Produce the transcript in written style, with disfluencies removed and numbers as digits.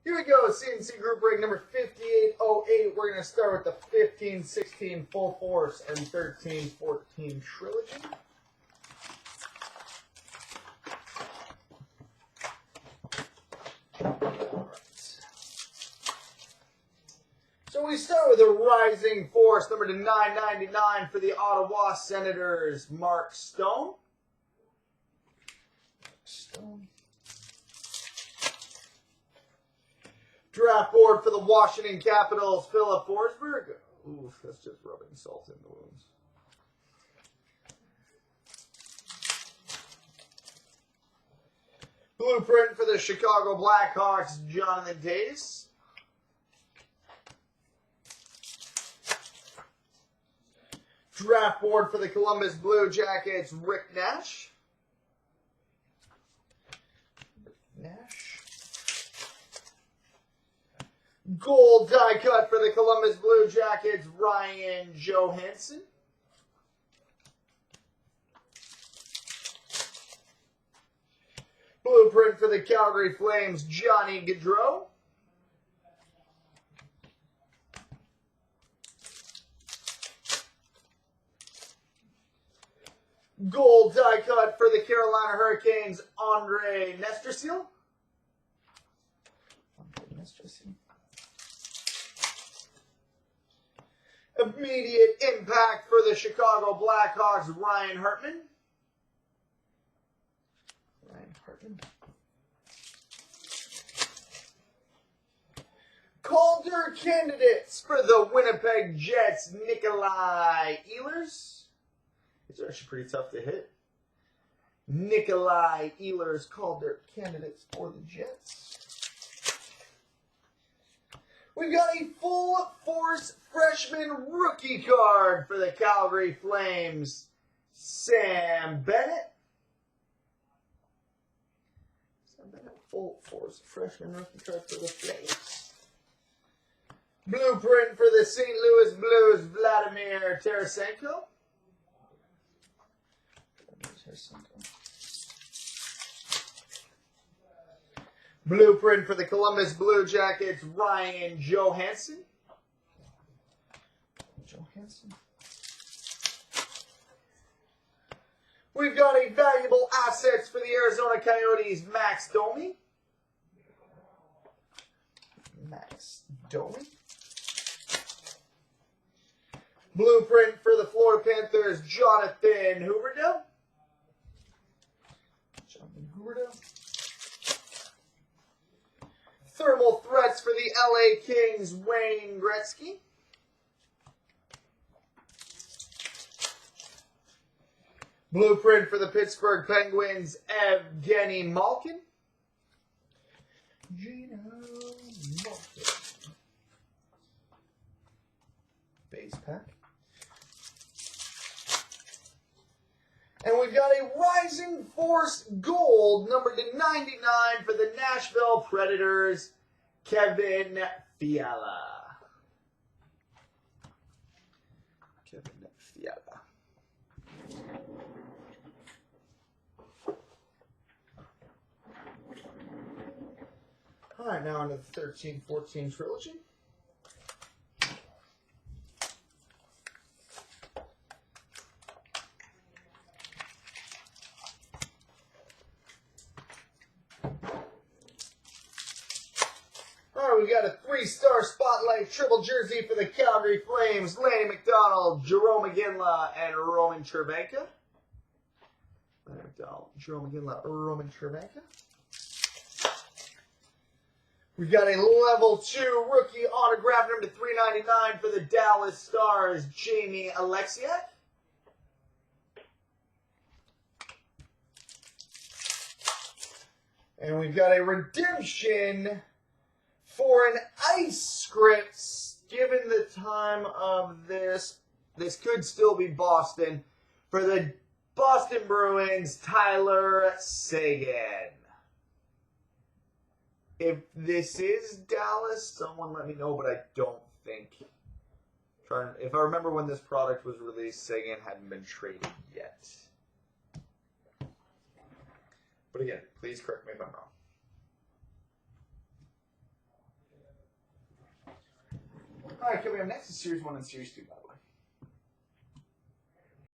Here we go, CNC group break number 5808. We're going to start with the 15-16 Full Force and 13-14 Trilogy. So we start with a Rising Force, number to 999 for the Ottawa Senators, Mark Stone. Draft board for the Washington Capitals, Philip Forsberg. Oof, that's just rubbing salt in the wounds. Blueprint for the Chicago Blackhawks, Jonathan Tays. Draft board for the Columbus Blue Jackets, Rick Nash. Gold die cut for the Columbus Blue Jackets, Ryan Johansson. Blueprint for the Calgary Flames, Johnny Gaudreau. Gold die cut for the Carolina Hurricanes, Andre Nestersil. Immediate impact for the Chicago Blackhawks, Ryan Hartman. Calder candidates for the Winnipeg Jets, Nikolai Ehlers. These are actually pretty tough to hit. Nikolai Ehlers, Calder candidates for the Jets. We've got a Full Force freshman rookie card for the Calgary Flames, Sam Bennett. Full Force freshman rookie card for the Flames. Blueprint for the St. Louis Blues, Vladimir Tarasenko. Blueprint for the Columbus Blue Jackets, Ryan Johansson. We've got a valuable assets for the Arizona Coyotes, Max Domi. Blueprint for the Florida Panthers, Jonathan Huberdeau. Thermal threats for the LA Kings, Wayne Gretzky. Blueprint for the Pittsburgh Penguins, Evgeny Malkin. Base pack. And we've got a Rising Force Gold, number to 99 for the Nashville Predators, Kevin Fiala. All right, now into the 13-14 Trilogy. We got a 3-star spotlight triple jersey for the Calgary Flames, Lanny McDonald, Jerome McGinley, and Roman Chervenka. We've got a level 2 rookie autograph number 399 for the Dallas Stars, Jamie Alexiak. And we've got a redemption for an ice script, given the time of this could still be Boston, for the Boston Bruins, Tyler Seguin. If this is Dallas, someone let me know, but I don't think. If I remember when this product was released, Seguin hadn't been traded yet. But again, please correct me if I'm wrong. All right, coming up next is Series 1 and Series 2 battles.